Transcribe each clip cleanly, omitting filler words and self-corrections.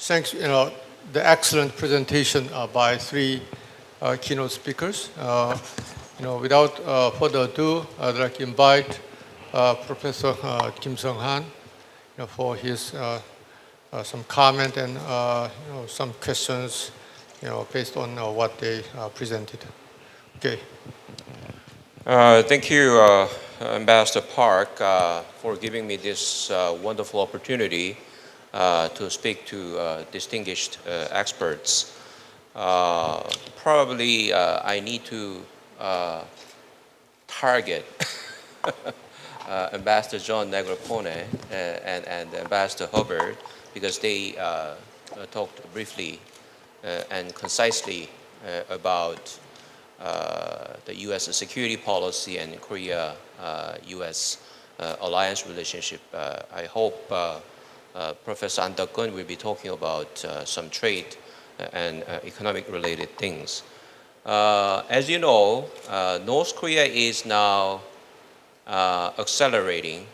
Thanks, the excellent presentation by three keynote speakers. Without further ado, I'd like to invite Professor Kim Sung-han for his some comment and some questions based on what they presented. Okay. Thank you, Ambassador Park, for giving me this wonderful opportunity to speak to distinguished experts. Probably I need to target Ambassador John Negroponte and Ambassador Hubbard because they talked briefly and concisely about the U.S. security policy and Korea-U.S. alliance relationship. I hope Professor An Deok-keun will be talking about some trade and economic related things. As you know, North Korea is now accelerating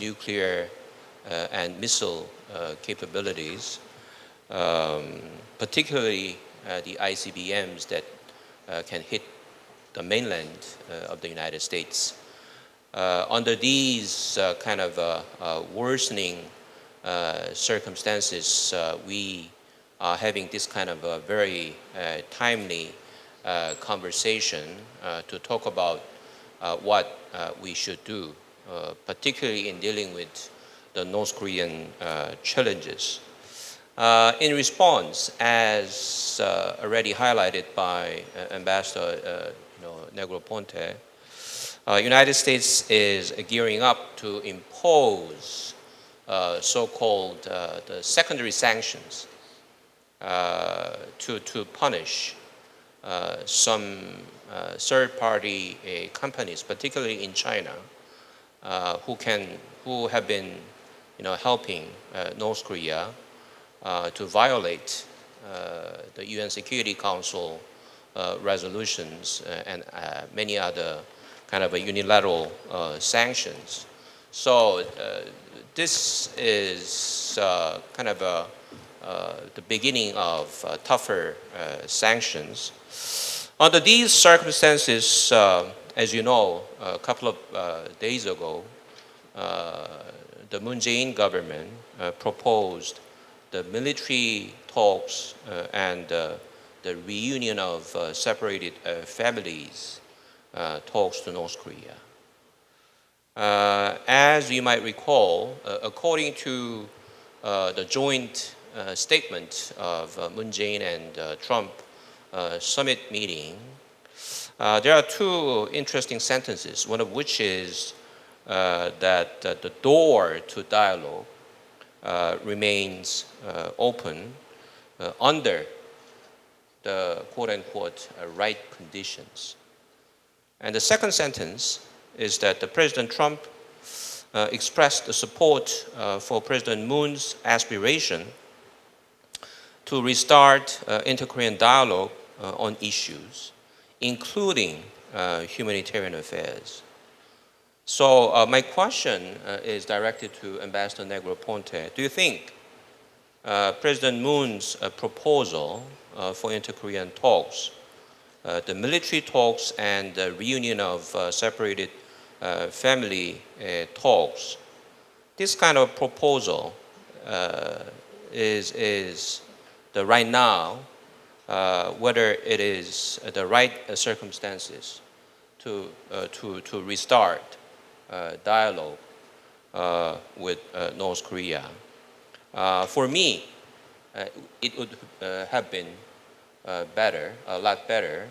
nuclear and missile capabilities, particularly the ICBMs that can hit the mainland of the United States. Under these kind of worsening circumstances, we are having this kind of a very timely conversation to talk about what we should do, particularly in dealing with the North Korean challenges. In response, as already highlighted by Ambassador Negroponte, United States is gearing up to impose so-called the secondary sanctions to punish some third-party companies, particularly in China, who have been helping North Korea to violate the UN Security Council resolutions and many other kind of unilateral sanctions. So this is kind of the beginning of tougher sanctions. Under these circumstances, as you know, a couple of days ago, the Moon Jae-in government proposed the military talks and the reunion of separated families talks to North Korea. As you might recall, according to the joint statement of Moon Jae-in and Trump summit meeting, there are two interesting sentences, one of which is that the door to dialogue remains open under the quote-unquote right conditions. And the second sentence is that the President Trump expressed the support for President Moon's aspiration to restart inter-Korean dialogue on issues, including humanitarian affairs. So my question is directed to Ambassador Negroponte. Do you think President Moon's proposal for inter-Korean talks, the military talks and the reunion of separated family talks, this kind of proposal is the right now, whether it is the right circumstances to restart dialogue with North Korea? For me, it would have been better, a lot better,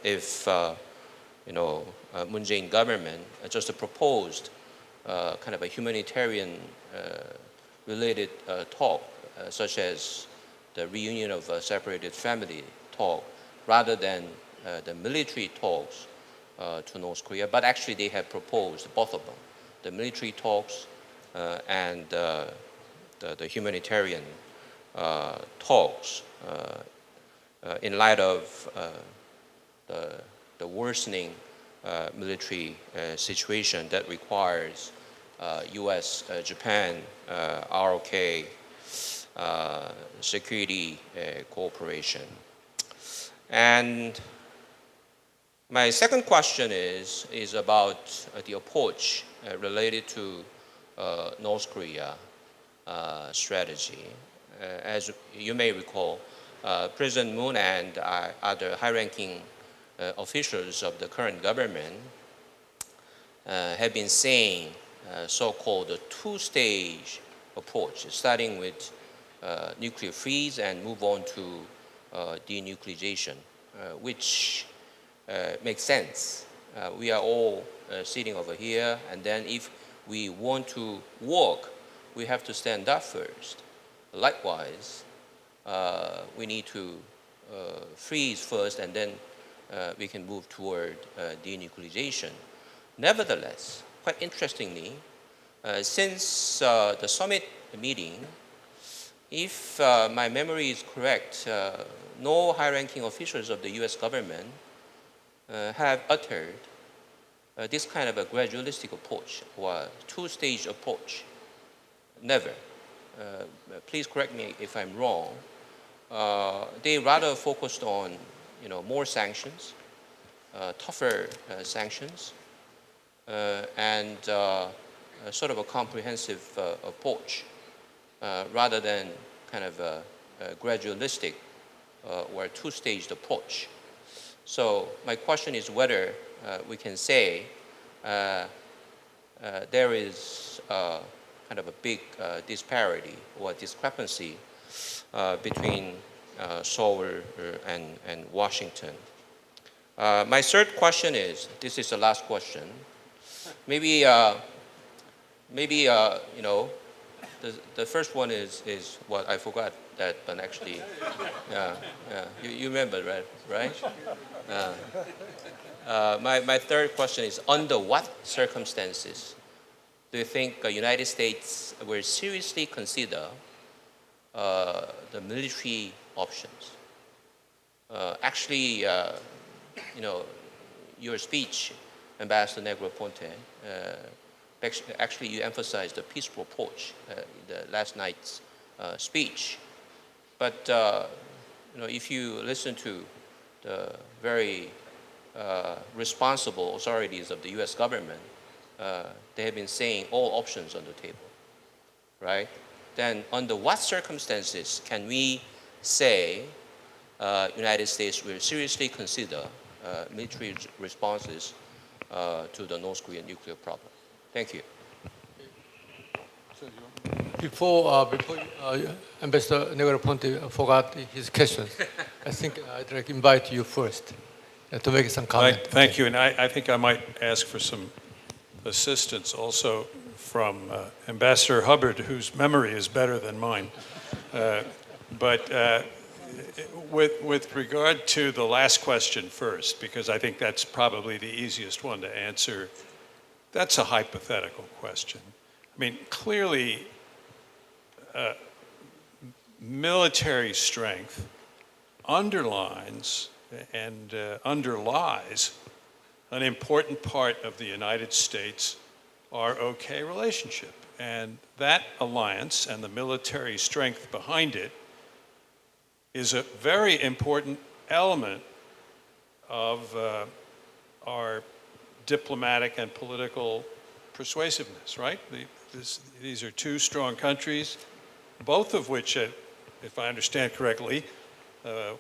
if Moon Jae-in government just proposed kind of a humanitarian related talk, such as the reunion of separated family talk, rather than the military talks to North Korea. But actually they have proposed both of them, the military talks and the humanitarian talks in light of the worsening military situation that requires US, Japan, ROK, security cooperation. And my second question is about the approach related to North Korea strategy. As you may recall, President Moon and other high-ranking officials of the current government have been saying so-called two-stage approach, starting with nuclear freeze and move on to denuclearization, which makes sense. We are all sitting over here, and then if we want to work, we have to stand up first. Likewise, we need to freeze first, and then we can move toward denuclearization. Nevertheless, quite interestingly, since the summit meeting, if my memory is correct, no high-ranking officials of the US government have uttered this kind of a gradualistic approach or two-stage approach. Never. Please correct me if I'm wrong. They rather focused on, more sanctions, tougher sanctions, and sort of a comprehensive approach, rather than kind of a gradualistic or two-staged approach. So my question is whether we can say there is kind of a big disparity or discrepancy between Seoul and Washington. My third question is, this is the last question. Maybe the first one is what I forgot that, but actually, you remember, right? My third question is, under what circumstances do you think the United States will seriously consider the military options? Actually, your speech, Ambassador Negroponte, actually you emphasized the peaceful approach in the last night's speech. But if you listen to the very responsible authorities of the U.S. government, they have been saying all options on the table, right? Then under what circumstances can we say United States will seriously consider military responses to the North Korean nuclear problem? Thank you. Before Ambassador Negroponte forgot his questions, I think I'd like to invite you first to make some comment. Thank you, and I think I might ask for some assistance also from Ambassador Hubbard, whose memory is better than mine. But with regard to the last question first, because I think that's probably the easiest one to answer, that's a hypothetical question. I mean, clearly, military strength underlines and underlies an important part of the United States ROK relationship. And that alliance and the military strength behind it is a very important element of our diplomatic and political persuasiveness, right? These are two strong countries, both of which, if I understand correctly,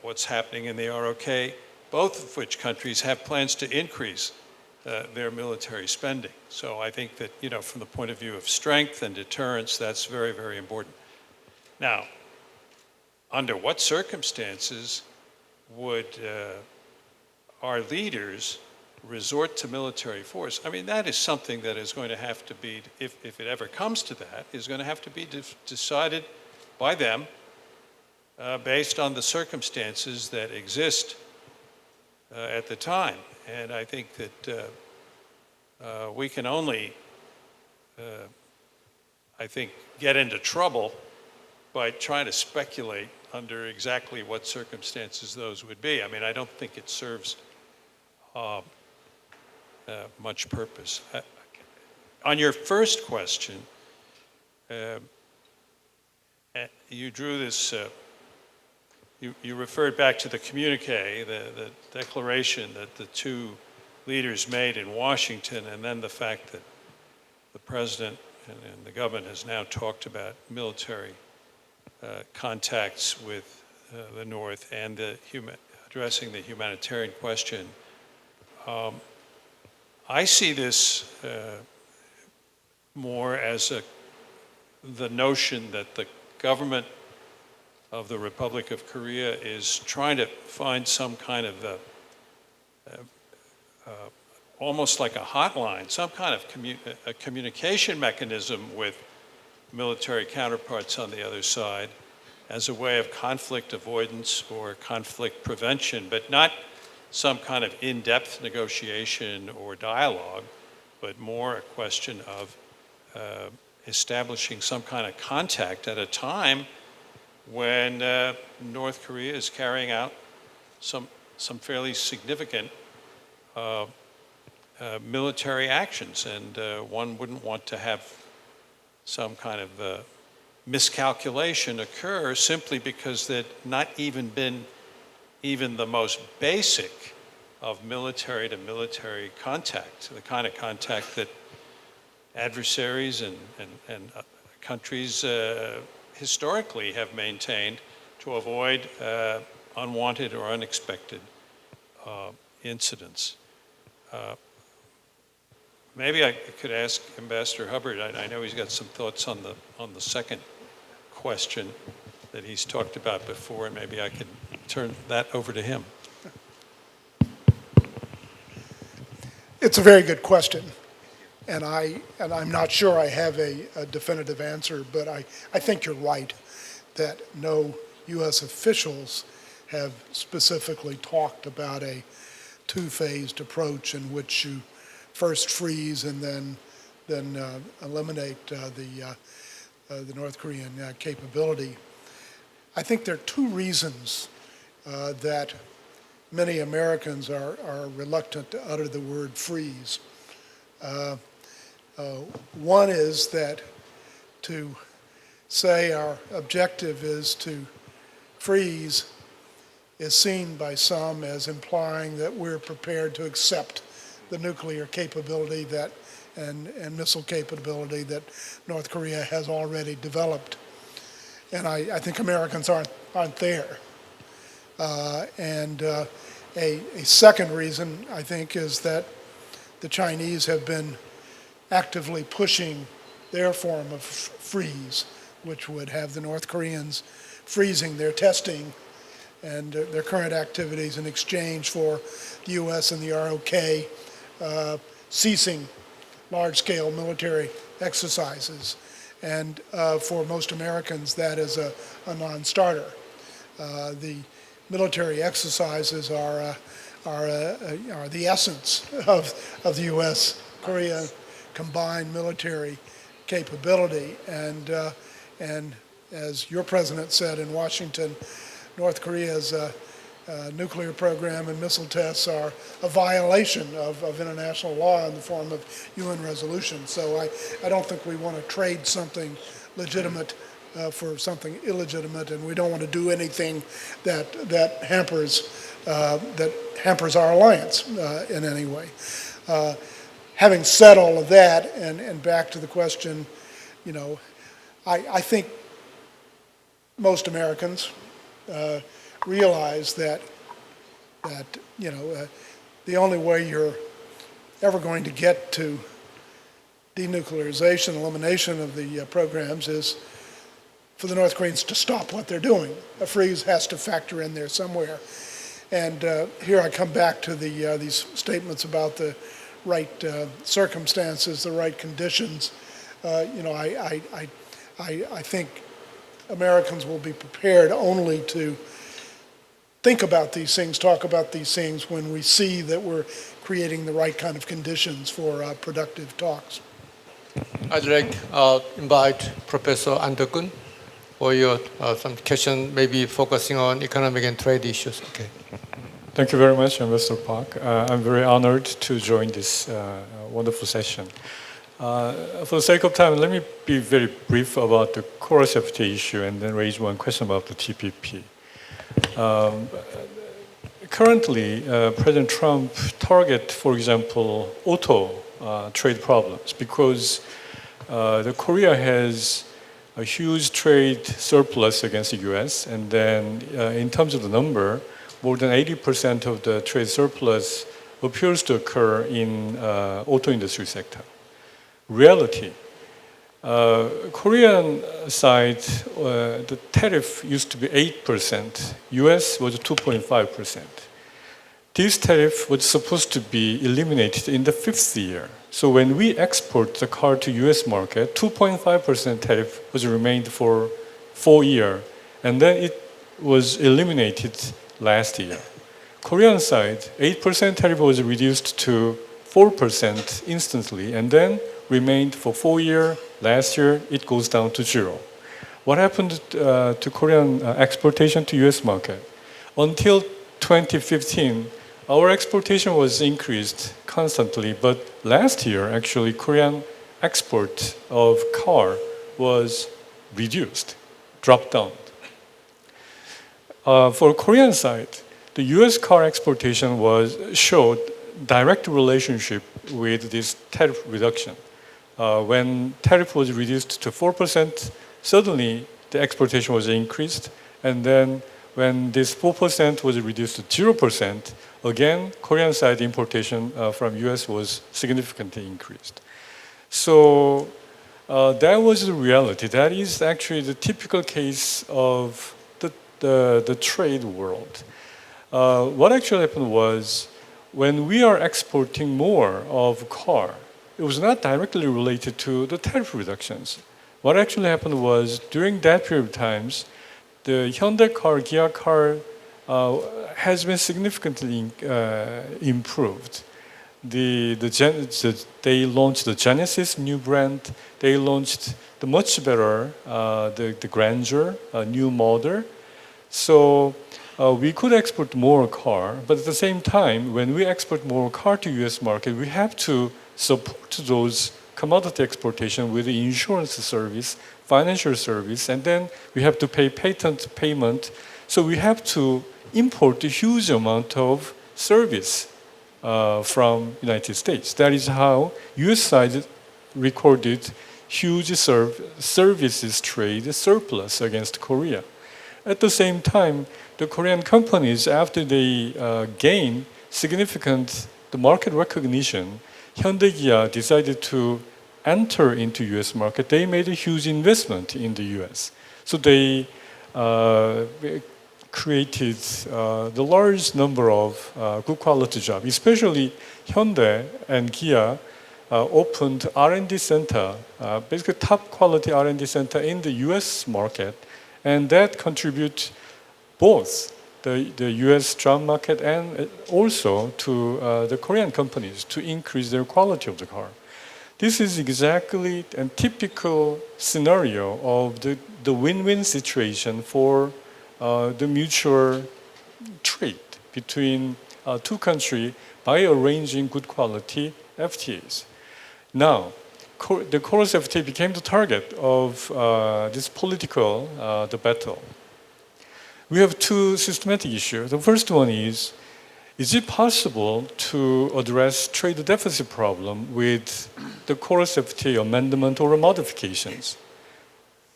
what's happening in the ROK, both of which countries have plans to increase their military spending. So I think that, from the point of view of strength and deterrence, that's very, very important. Now, under what circumstances would our leaders resort to military force? I mean, that is something that is going to have to be, if it ever comes to that, is going to have to be decided by them based on the circumstances that exist at the time. And I think that we can only, get into trouble by trying to speculate under exactly what circumstances those would be. I mean, I don't think it serves much purpose. On your first question, you drew this you referred back to the communique, the declaration that the two leaders made in Washington, and then the fact that the president and the government has now talked about military contacts with the North and addressing the humanitarian question. I see this more as the notion that the government of the Republic of Korea is trying to find some kind of almost like a hotline, some kind of a communication mechanism with military counterparts on the other side as a way of conflict avoidance or conflict prevention, but not some kind of in-depth negotiation or dialogue, but more a question of establishing some kind of contact at a time when North Korea is carrying out some fairly significant military actions, and one wouldn't want to have some kind of miscalculation occur simply because there'd not even been even the most basic of military to military contact, the kind of contact that adversaries and countries historically have maintained to avoid unwanted or unexpected incidents. Maybe I could ask Ambassador Hubbard. I know he's got some thoughts on the second question that he's talked about before, and maybe I could turn that over to him. It's a very good question, and I'm not sure I have a definitive answer, but I think you're right that no U.S. officials have specifically talked about a two-phased approach in which you first freeze and then eliminate the North Korean capability. I think there are two reasons that many Americans are reluctant to utter the word freeze. One is that to say our objective is to freeze is seen by some as implying that we're prepared to accept the nuclear capability and missile capability that North Korea has already developed. And I think Americans aren't there. And a second reason, I think, is that the Chinese have been actively pushing their form of freeze, which would have the North Koreans freezing their testing and their current activities in exchange for the US and the ROK ceasing large-scale military exercises. And for most Americans, that is a non-starter. The military exercises are the essence of the U.S.-Korea combined military capability. And as your president said in Washington, North Korea's nuclear program and missile tests are a violation of international law in the form of UN resolutions. So I don't think we want to trade something legitimate for something illegitimate, and we don't want to do anything that hampers our alliance in any way. Having said all of that, and back to the question, I think most Americans realize that the only way you're ever going to get to denuclearization, elimination of the programs is for the North Koreans to stop what they're doing. A freeze has to factor in there somewhere. And here I come back to these statements about the right circumstances, the right conditions. I think Americans will be prepared only to think about these things, talk about these things when we see that we're creating the right kind of conditions for productive talks. I'd like to invite Professor Anderkun for your some question, maybe focusing on economic and trade issues. Okay. Thank you very much, Ambassador Park. I'm very honored to join this wonderful session. For the sake of time, let me be very brief about the CORSFTA issue and then raise one question about the TPP. Currently, President Trump target, for example, auto trade problems because the Korea has a huge trade surplus against the U.S. and then in terms of the number, more than 80% of the trade surplus appears to occur in auto industry sector. Reality, Korean side, the tariff used to be 8%, US was 2.5%. This tariff was supposed to be eliminated in the 5th year. So when we export the car to US market, 2.5% tariff was remained for 4 years, and then it was eliminated last year. Korean side, 8% tariff was reduced to 4% instantly, and then remained for 4 years. Last year, it goes down to 0. What happened to Korean exportation to US market? Until 2015, our exportation was increased constantly, but last year, actually, Korean export of car was reduced, dropped down. For Korean side, the US car exportation showed direct relationship with this tariff reduction. When tariff was reduced to 4%, suddenly the exportation was increased, and then when this 4% was reduced to 0%, again, Korean side importation from US was significantly increased. So that was the reality. That is actually the typical case of the trade world. What actually happened was, when we are exporting more of car, it was not directly related to the tariff reductions. What actually happened was, during that period of times, the Hyundai car, Kia car has been significantly improved. They launched the Genesis new brand. They launched the much better, the Grandeur, a new model. So we could export more car, but at the same time, when we export more car to US market, we have to support those commodity exportation with the insurance service, financial service, and then we have to pay patent payment. So we have to import a huge amount of service from United States. That is how US side recorded huge services trade surplus against Korea. At the same time, the Korean companies, after they gain significant the market recognition, Hyundai Kia decided to enter into US market. They made a huge investment in the US. So they created the large number of good quality jobs, especially Hyundai and Kia opened R&D center, basically top quality R&D center in the US market, and that contributes both the US job market and also to the Korean companies to increase their quality of the car. This is exactly a typical scenario of the win-win situation for the mutual trade between two countries by arranging good quality FTAs. Now, the Chorus FTA became the target of this political the battle. We have two systematic issues. The first one is it possible to address trade deficit problem with the Chorus FTA amendment or modifications?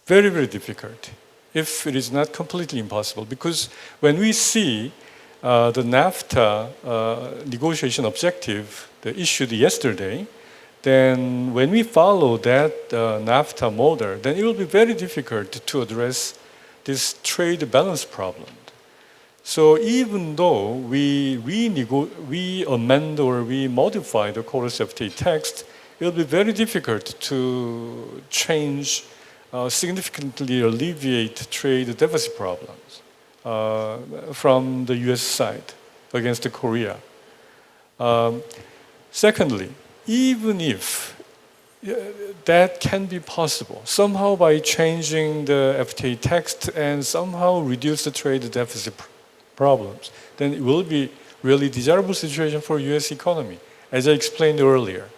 Very, very difficult, if it is not completely impossible. Because when we see the NAFTA negotiation objective issued yesterday, then when we follow that NAFTA model, then it will be very difficult to address this trade balance problem. So even though we amend or we modify the Chorus FTA text, it will be very difficult to change, significantly alleviate trade deficit problems from the US side against Korea. Secondly, even if that can be possible, somehow by changing the FTA text and somehow reduce the trade deficit problems, then it will be really desirable situation for US economy, as I explained earlier.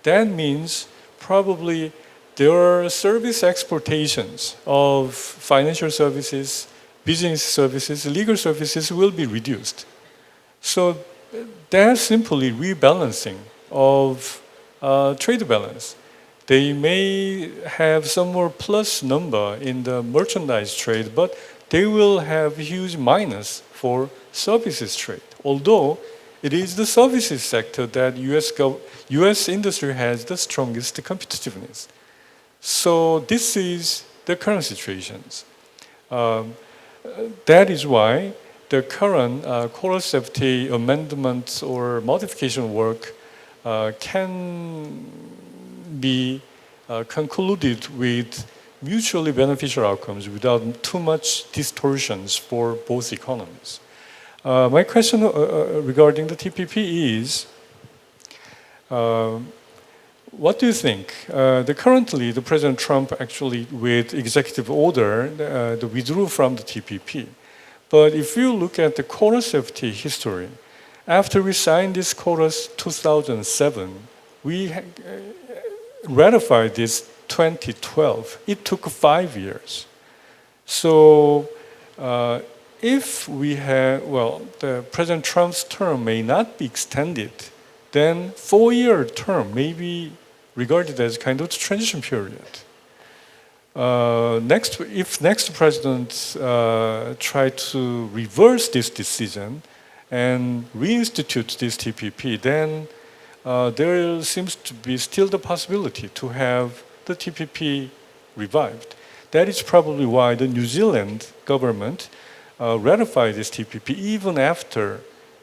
That means probably there are service exportations of financial services, business services, legal services will be reduced. So that's simply rebalancing of trade balance. They may have some more plus number in the merchandise trade, but they will have huge minus for services trade. Although it is the services sector that US industry has the strongest competitiveness. So this is the current situations. That is why the current COROS-FTA amendments or modification work can be concluded with mutually beneficial outcomes without too much distortions for both economies. My question regarding the TPP is, what do you think? Currently, the President Trump actually, with executive order, withdrew from the TPP. But if you look at the COROS-FTA history, after we signed this COROS 2007, we ratified this 2012. It took 5 years. So if we have, the President Trump's term may not be extended, then 4-year term may be regarded as kind of transition period. If next president try to reverse this decision and reinstitute this TPP, then there seems to be still the possibility to have the TPP revived. That is probably why the New Zealand government ratified this TPP even after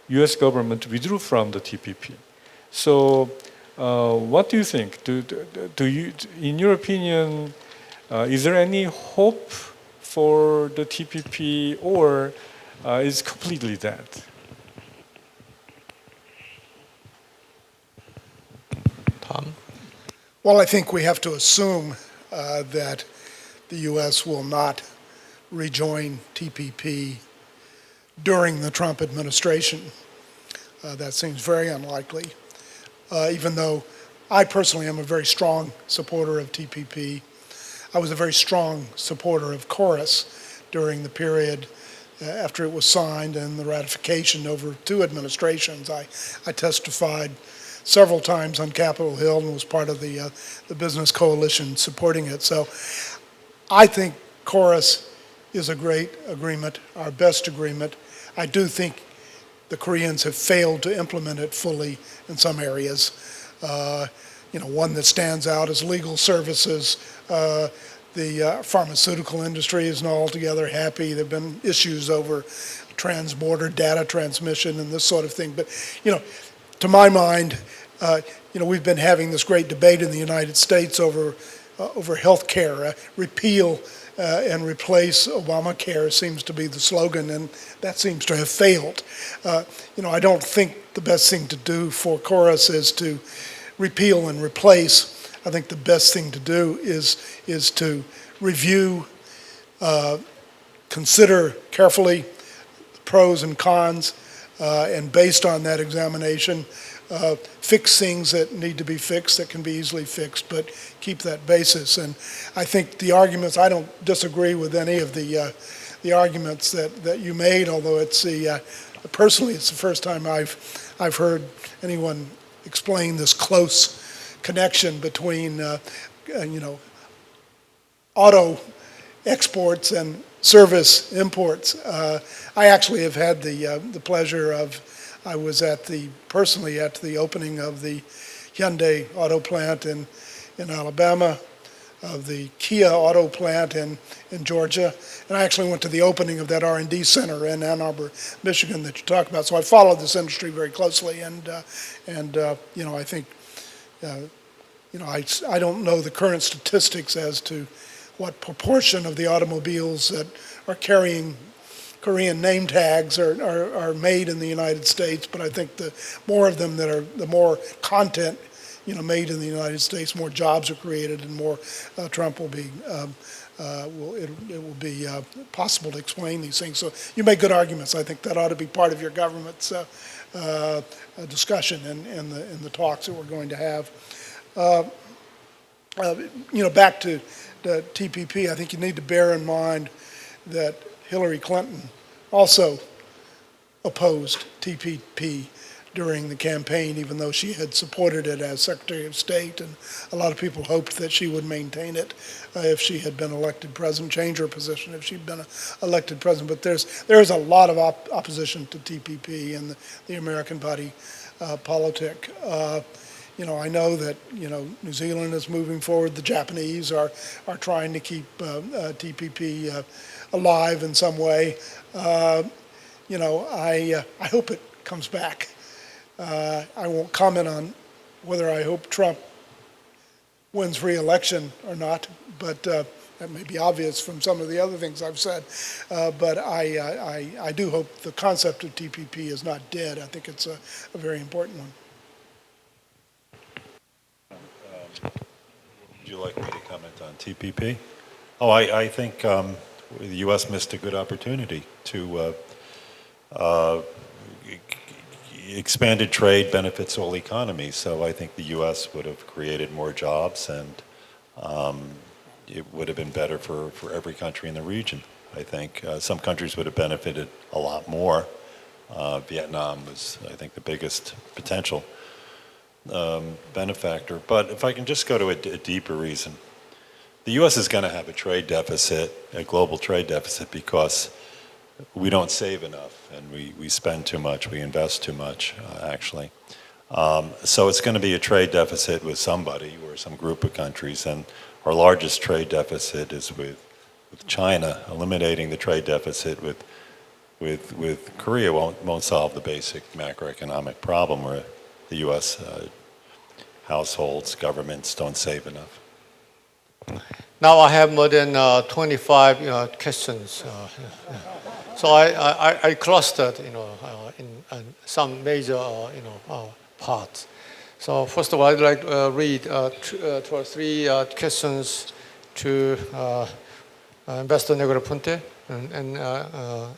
US government withdrew from the TPP. So what do you think? Do you, in your opinion, is there any hope for the TPP, or is completely dead? Tom? Well, I think we have to assume that the U.S. will not rejoin TPP during the Trump administration. That seems very unlikely, even though I personally am a very strong supporter of TPP. I was a very strong supporter of COROS during the period after it was signed and the ratification over 2 administrations. I testified several times on Capitol Hill and was part of the business coalition supporting it. So I think COROS is a great agreement, our best agreement. I do think the Koreans have failed to implement it fully in some areas. One that stands out is legal services. The pharmaceutical industry is not altogether happy. There have been issues over trans-border data transmission and this sort of thing. But, to my mind, we've been having this great debate in the United States over health care. Repeal and replace Obamacare seems to be the slogan, and that seems to have failed. I don't think the best thing to do for COROS is to repeal and replace. I think the best thing to do is to review, consider carefully the pros and cons, and based on that examination, fix things that need to be fixed, that can be easily fixed, but keep that basis. And I think the arguments, I don't disagree with any of the arguments that you made, although personally it's the first time I've heard anyone explain this close connection between auto exports and service imports. I actually have had the pleasure of, I was personally at the opening of the Hyundai auto plant in Alabama, of the Kia auto plant in Georgia, and I actually went to the opening of that R&D center in Ann Arbor, Michigan that you talked about. So I followed this industry very closely, and I think, I don't know the current statistics as to what proportion of the automobiles that are carrying Korean name tags are made in the United States, but I think the more of them that are, the more content made in the United States, more jobs are created, and more Trump will be it will be possible to explain these things. So you make good arguments. I think that ought to be part of your government's discussion in the talks that we're going to have. Back to the TPP, I think you need to bear in mind that Hillary Clinton also opposed TPP during the campaign, even though she had supported it as Secretary of State, and a lot of people hoped that she would maintain it if she had been elected president, change her position if she'd been elected president. But there's a lot of opposition to TPP in the American body politic. I know that New Zealand is moving forward. The Japanese are trying to keep TPP alive in some way. I hope it comes back. I won't comment on whether I hope Trump wins re-election or not, but that may be obvious from some of the other things I've said. But I do hope the concept of TPP is not dead. I think it's a very important one. Would you like me to comment on TPP? Oh, I think the U.S. missed a good opportunity to expanded trade benefits all economies. So I think the U.S. would have created more jobs, and it would have been better for every country in the region. I think some countries would have benefited a lot more. Vietnam was, I think, the biggest potential benefactor. But if I can just go to a deeper reason, the U.S. is going to have a trade deficit, a global trade deficit, because we don't save enough, and we spend too much, we invest too much, actually. So it's going to be a trade deficit with somebody or some group of countries, and our largest trade deficit is with China. Eliminating the trade deficit with Korea won't solve the basic macroeconomic problem where the U.S. households, governments don't save enough. Now I have more than 25 questions. So I clustered, in some major, parts. So first of all, I'd like to read 2 or 3 questions to Ambassador Negroponte and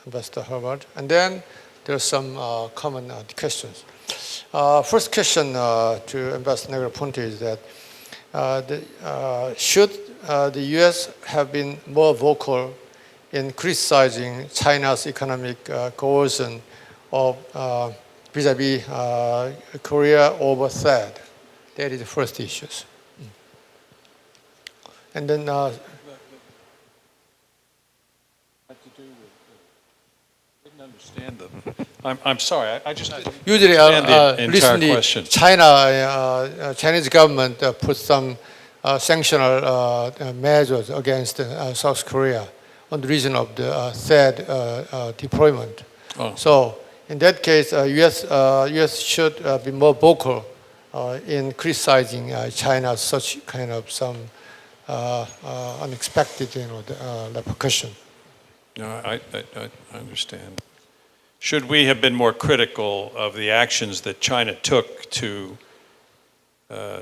Ambassador Herbert, and then there's some common questions. First question to Ambassador Negroponte is that should the U.S. have been more vocal in criticizing China's economic coercion of vis-a-vis Korea over THAAD? That is the first issue. And then I didn't understand them. I'm sorry, I just didn't usually understand the entire recently question. Chinese government put some sanctional measures against South Korea on the reason of the THAAD deployment. Oh. So in that case, U.S. should be more vocal in criticizing China's such kind of some unexpected, repercussion. No, I understand. Should we have been more critical of the actions that China took to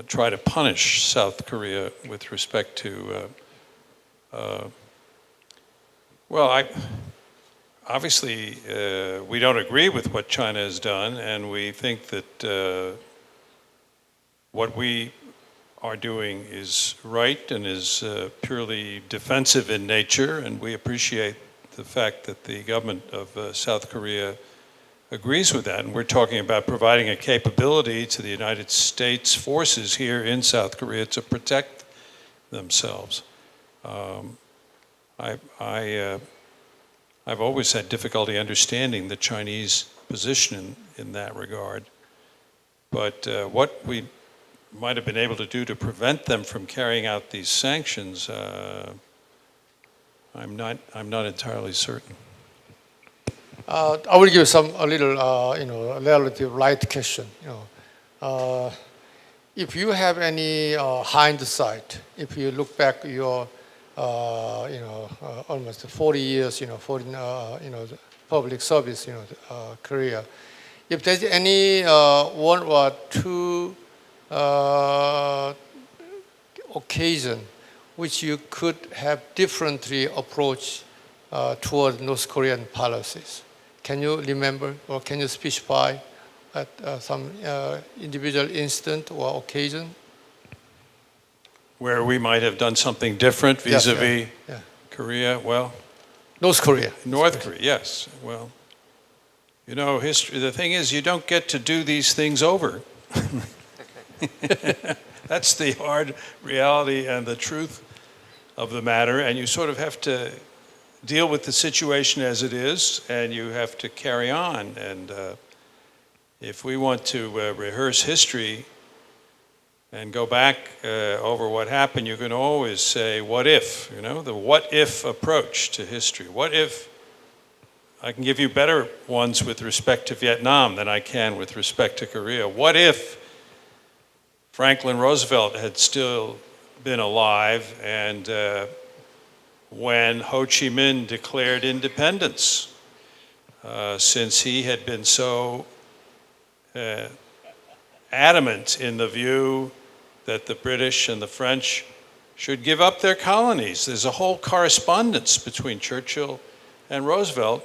try to punish South Korea with respect to, obviously we don't agree with what China has done, and we think that what we are doing is right and is purely defensive in nature, and we appreciate the fact that the government of South Korea agrees with that. And we're talking about providing a capability to the United States forces here in South Korea to protect themselves. I've always had difficulty understanding the Chinese position in that regard. But what we might have been able to do to prevent them from carrying out these sanctions, I'm not entirely certain. I will give a little, relative light question. If you have any hindsight, if you look back your, almost 40 years, public service, career, if there's any one or two occasion which you could have differently approached toward North Korean policies. Can you remember or can you specify at some individual instant or occasion? Where we might have done something different vis-a-vis Korea? Well, North Korea. North Korea, yes. Well, you know, history. The thing is, you don't get to do these things over. That's the hard reality and the truth of the matter, and you sort of have to deal with the situation as it is, and you have to carry on. And if we want to rehearse history and go back over what happened, you can always say, what if? You know, the what if approach to history. What if I can give you better ones with respect to Vietnam than I can with respect to Korea? What if Franklin Roosevelt had still been alive and when Ho Chi Minh declared independence, since he had been so adamant in the view that the British and the French should give up their colonies. There's a whole correspondence between Churchill and Roosevelt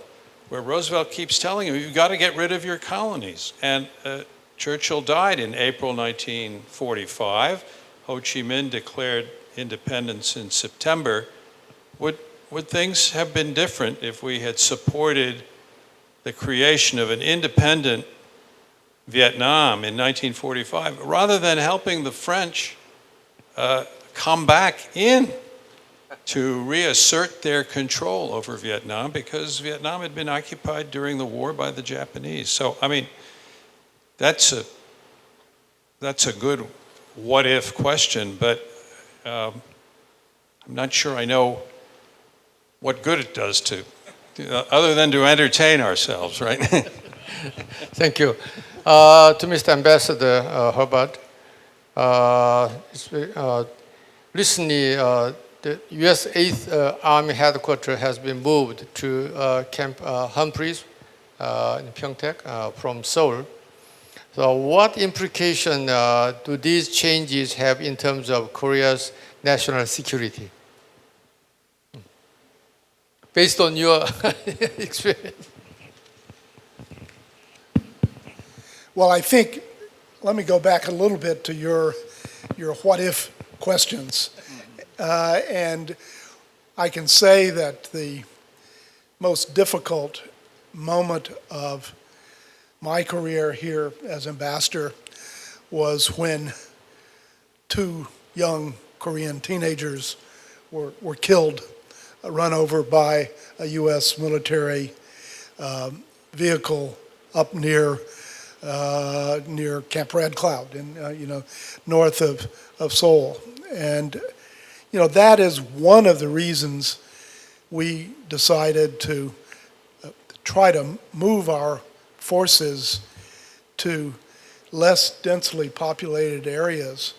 where Roosevelt keeps telling him, you've got to get rid of your colonies. And Churchill died in April 1945. Ho Chi Minh declared independence in September. Would things have been different if we had supported the creation of an independent Vietnam in 1945, rather than helping the French come back in to reassert their control over Vietnam, because Vietnam had been occupied during the war by the Japanese? So, I mean, that's a good what-if question, but I'm not sure I know what good it does to, other than to entertain ourselves, right? Thank you. To Mr. Ambassador Hubbard, recently the U.S. 8th Army Headquarters has been moved to Camp Humphreys in Pyeongtaek from Seoul. So what implication do these changes have in terms of Korea's national security? Based on your experience. Well, I think, let me go back a little bit to your what-if questions. And I can say that the most difficult moment of my career here as ambassador was when 2 young Korean teenagers were killed, run over by a U.S. military vehicle up near Camp Red Cloud, in north of Seoul. And that is one of the reasons we decided to try to move our forces to less densely populated areas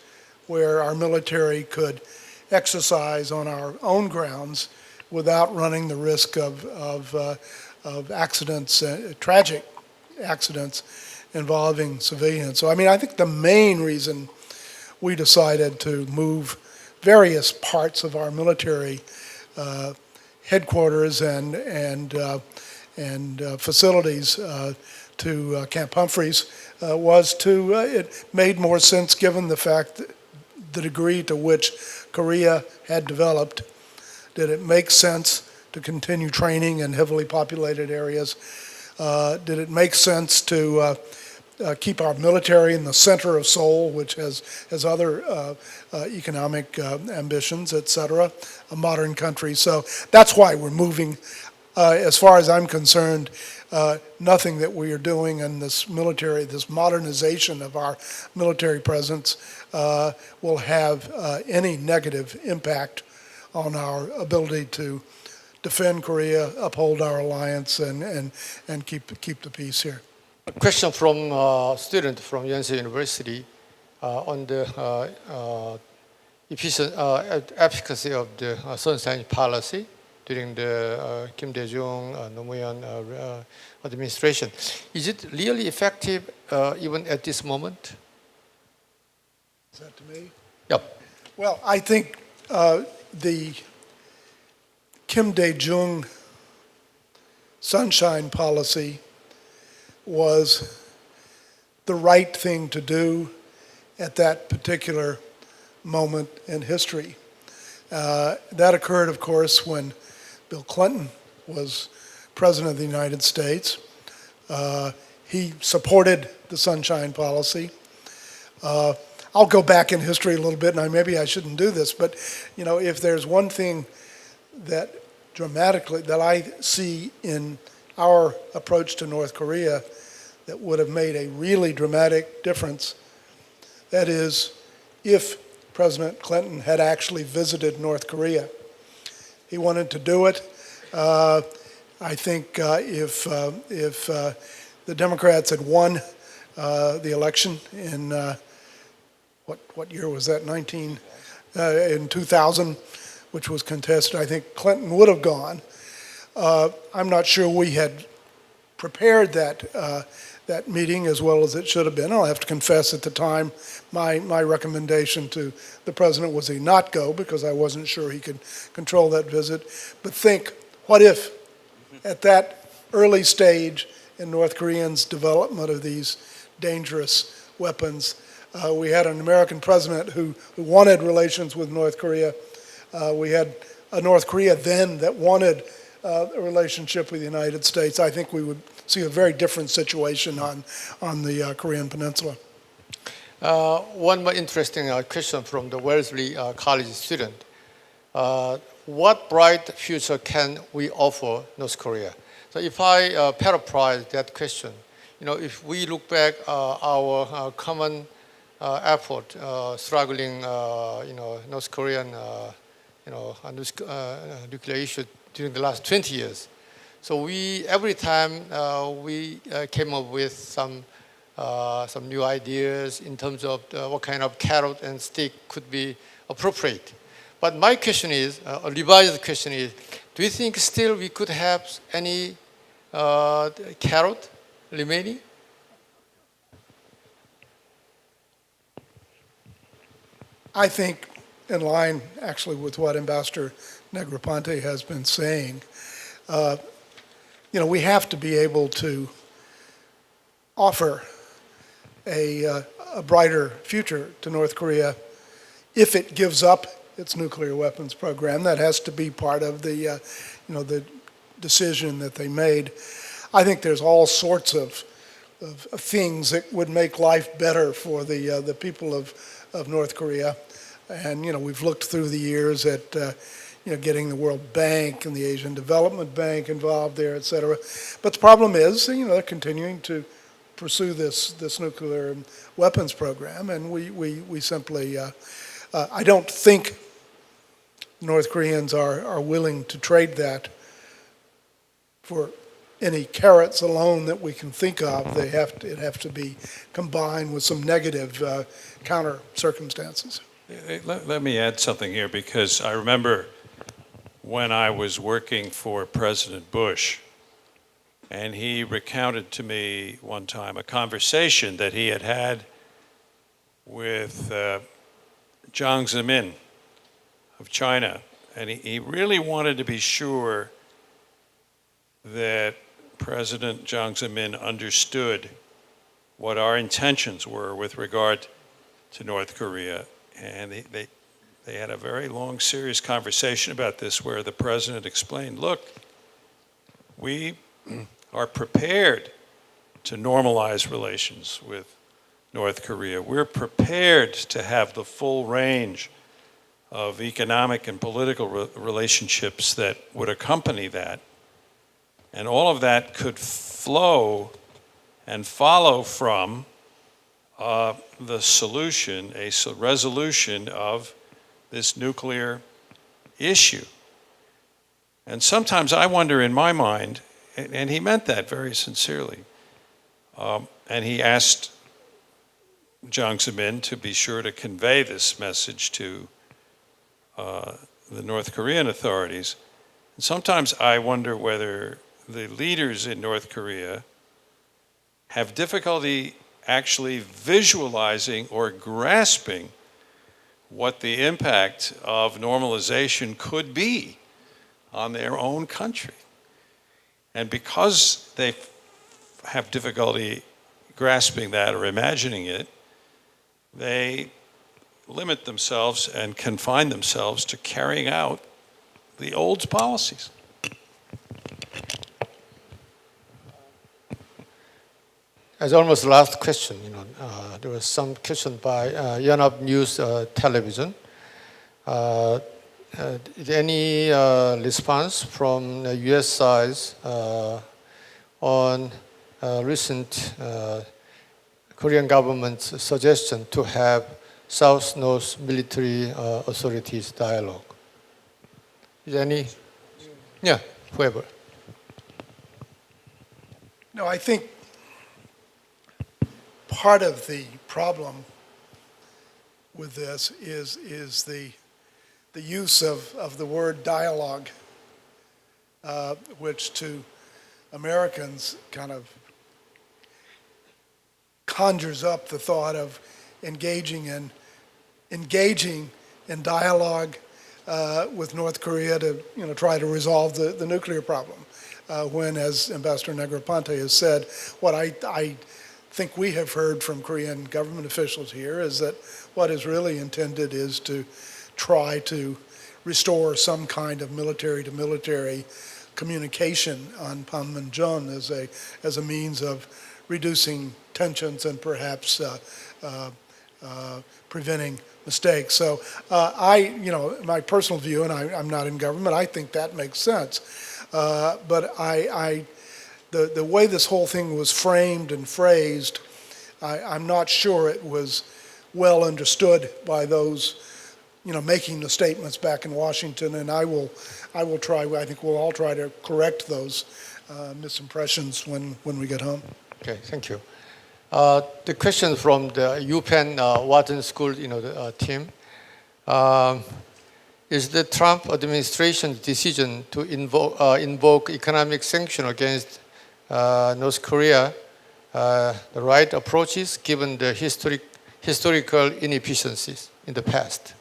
where our military could exercise on our own grounds without running the risk of accidents, tragic accidents involving civilians. So, I mean, I think the main reason we decided to move various parts of our military headquarters and facilities to Camp Humphreys was it made more sense given the fact that the degree to which Korea had developed. Did it make sense to continue training in heavily populated areas? Did it make sense to keep our military in the center of Seoul, which has other economic ambitions, et cetera, a modern country? So that's why we're moving. As far as I'm concerned, nothing that we are doing in this modernization of our military presence will have any negative impact on our ability to defend Korea, uphold our alliance, and keep the peace here. A question from a student from Yonsei University on the efficacy of the sunshine policy during the Kim Dae-jung, Nomuyon administration. Is it really effective even at this moment? Is that to me? Yep. Well, I think the Kim Dae-jung sunshine policy was the right thing to do at that particular moment in history. That occurred, of course, when Bill Clinton was President of the United States. He supported the Sunshine Policy. I'll go back in history a little bit, and maybe I shouldn't do this, but if there's one thing that I see in our approach to North Korea that would have made a really dramatic difference, that is, if President Clinton had actually visited North Korea. He wanted to do it. I think if the Democrats had won the election in what year was that? In 2000, which was contested, I think Clinton would have gone. I'm not sure we had prepared that meeting as well as it should have been. I'll have to confess at the time my recommendation to the president was he not go because I wasn't sure he could control that visit. But think, what if at that early stage in North Koreans' development of these dangerous weapons, we had an American president who wanted relations with North Korea. We had a North Korea then that wanted a relationship with the United States. I think we would see a very different situation on the Korean Peninsula. One more interesting question from the Wellesley College student. What bright future can we offer North Korea? So if I paraphrase that question, if we look back our common effort struggling, North Korean, nuclear issue during the last 20 years. So every time we came up with some new ideas in terms of what kind of carrot and stick could be appropriate. But my question is, a revised question is, do you think still we could have any carrot remaining? I think in line actually with what Ambassador Negroponte has been saying, we have to be able to offer a brighter future to North Korea if it gives up its nuclear weapons program. That has to be part of the decision that they made. I think there's all sorts of things that would make life better for the people of North Korea. And we've looked through the years at getting the World Bank and the Asian Development Bank involved there, et cetera. But the problem is, they're continuing to pursue this nuclear weapons program, and we simply, I don't think North Koreans are willing to trade that for any carrots alone that we can think of. It have to be combined with some negative counter circumstances. Let me add something here, because I remember when I was working for President Bush, and he recounted to me one time a conversation that he had with Jiang Zemin of China, and he really wanted to be sure that President Jiang Zemin understood what our intentions were with regard to North Korea. And they had a very long, serious conversation about this, where the president explained, look, we are prepared to normalize relations with North Korea. We're prepared to have the full range of economic and political relationships that would accompany that. And all of that could flow and follow from the solution, a resolution of this nuclear issue. And sometimes I wonder in my mind, and he meant that very sincerely, and he asked Jiang Zemin to be sure to convey this message to the North Korean authorities. And sometimes I wonder whether the leaders in North Korea have difficulty actually visualizing or grasping what the impact of normalization could be on their own country. And because they have difficulty grasping that or imagining it, they limit themselves and confine themselves to carrying out the old policies. as almost the last question, there was some question by Yonhap News Television. Is any response from the U.S. side on recent Korean government's suggestion to have South-North military authorities dialogue? Is any? Yeah, whoever. No, I think part of the problem with this is the use of the word dialogue, which to Americans kind of conjures up the thought of engaging in dialogue with North Korea to try to resolve the nuclear problem. When, as Ambassador Negroponte has said, what I think we have heard from Korean government officials here is that what is really intended is to try to restore some kind of military-to-military communication on Panmunjom as a means of reducing tensions and perhaps preventing mistakes. So my personal view, and I'm not in government, I think that makes sense. But the way this whole thing was framed and phrased, I'm not sure it was well understood by those making the statements back in Washington, and I think we'll all try to correct those misimpressions when we get home. Okay, thank you. The question from the UPenn Wharton School, the team. Is the Trump administration's decision to invoke economic sanction against North Korea the right approaches given the historical inefficiencies in the past?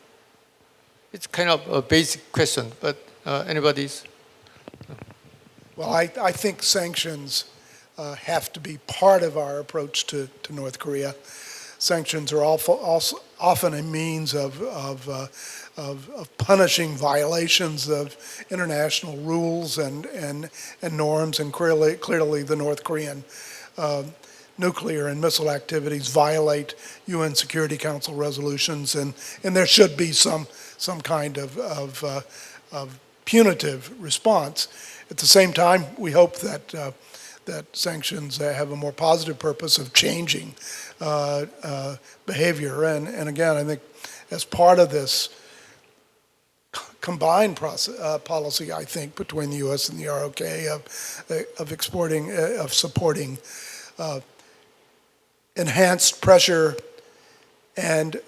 It's kind of a basic question, but anybody's? Well, I think sanctions have to be part of our approach to North Korea. Sanctions are often a means of punishing violations of international rules and norms, and clearly the North Korean nuclear and missile activities violate UN Security Council resolutions, and there should be some kind of punitive response. At the same time, we hope that sanctions have a more positive purpose of changing behavior. And again, I think as part of this combined policy, I think, between the U.S. and the ROK of supporting enhanced pressure and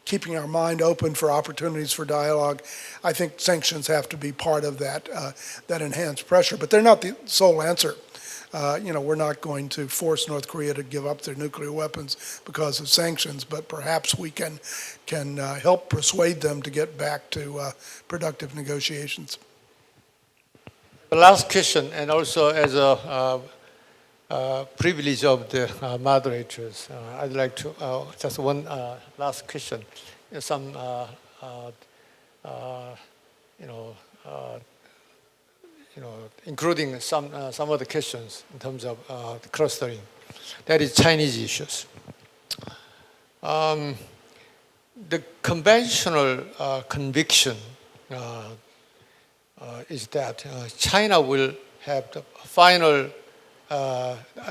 keeping our mind open for opportunities for dialogue, I think sanctions have to be part of that enhanced pressure. But they're not the sole answer. We're not going to force North Korea to give up their nuclear weapons because of sanctions, but perhaps we can help persuade them to get back to productive negotiations. The last question, and also as a privilege of the moderators, I'd like to just one last question. Some including some other questions in terms of the clustering. That is Chinese issues. The conventional conviction is that China will have the final,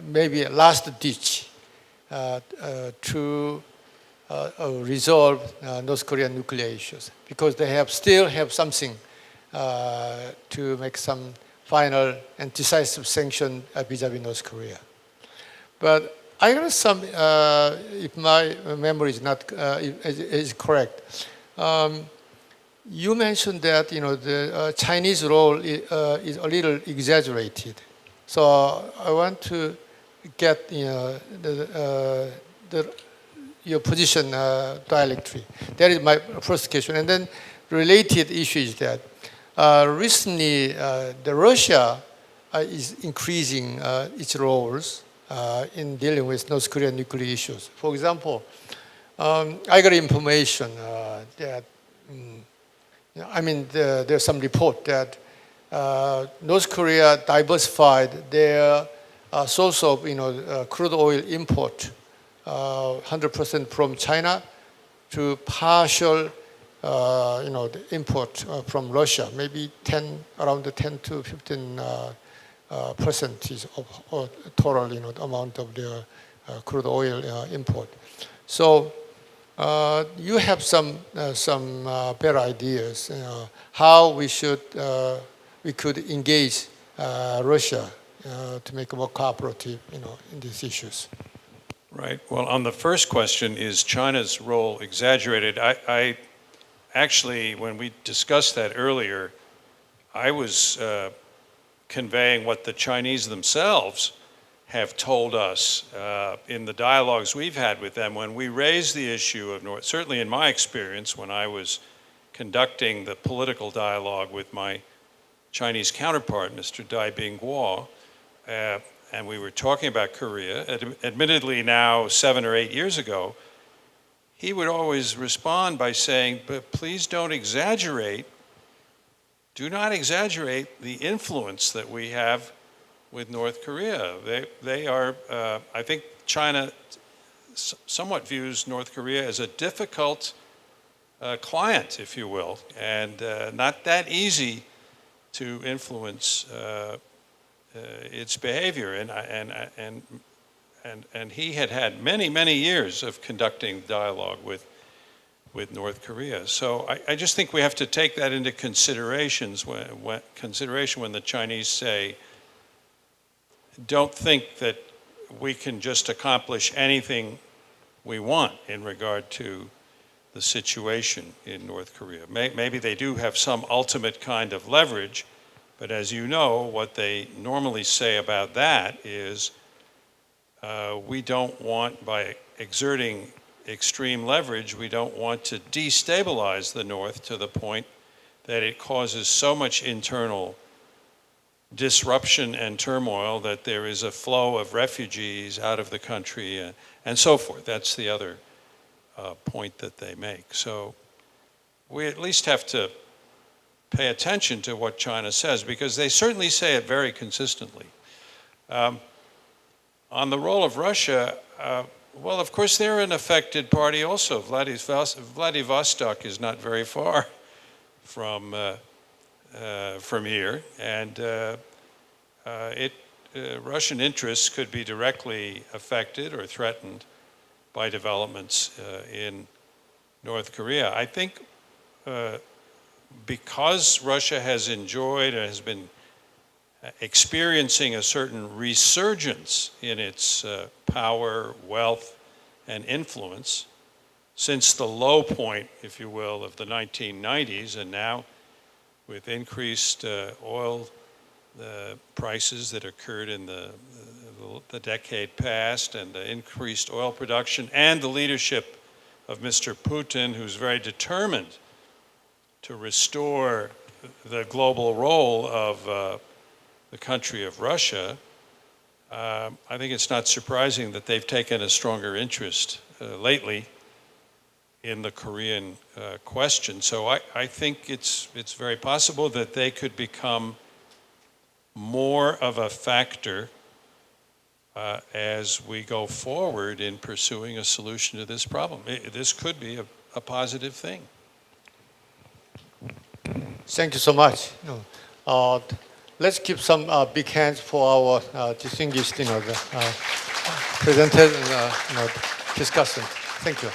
maybe last ditch to resolve North Korean nuclear issues, because they still have something to make some final and decisive sanction vis-a-vis North Korea. But I heard some, if my memory is not is correct, you mentioned that the Chinese role is a little exaggerated. So I want to get your position dialectically. That is my first question. And then related issue is that recently the Russia is increasing its roles in dealing with North Korean nuclear issues. For example, I got information that, there's some report that North Korea diversified their source of crude oil import, 100% from China, to partial the import from Russia, maybe around 10 to 15 percentage of total the amount of the crude oil import. So you have some better ideas how we could engage Russia to make more cooperative in these issues. Right. Well, on the first question, is China's role exaggerated? I actually, when we discussed that earlier, I was conveying what the Chinese themselves have told us in the dialogues we've had with them when we raised the issue of certainly in my experience when I was conducting the political dialogue with my Chinese counterpart, Mr. Dai Bingguo, and we were talking about Korea, admittedly now 7 or 8 years ago, he would always respond by saying, but please don't exaggerate, do not exaggerate the influence that we have with North Korea. They are, I think China somewhat views North Korea as a difficult client, if you will, and not that easy to influence its behavior. And he had many years of conducting dialogue with North Korea. So I just think we have to take that into consideration when the Chinese say, don't think that we can just accomplish anything we want in regard to the situation in North Korea. Maybe they do have some ultimate kind of leverage, but as you know, what they normally say about that is we don't want, by exerting extreme leverage, we don't want to destabilize the North to the point that it causes so much internal disruption and turmoil that there is a flow of refugees out of the country and so forth. That's the other point that they make. So we at least have to pay attention to what China says, because they certainly say it very consistently. On the role of Russia, well, of course, they're an affected party also. Vladivostok is not very far from here, and Russian interests could be directly affected or threatened by developments in North Korea. I think because Russia has enjoyed and has been experiencing a certain resurgence in its power, wealth, and influence since the low point, if you will, of the 1990s, and now with increased oil prices that occurred in the decade past, and the increased oil production, and the leadership of Mr. Putin, who's very determined to restore the global role of the country of Russia, I think it's not surprising that they've taken a stronger interest lately in the Korean question. So I think it's very possible that they could become more of a factor as we go forward in pursuing a solution to this problem. This could be a positive thing. Thank you so much. Let's keep some big hands for our distinguished presenters and discussants. Thank you.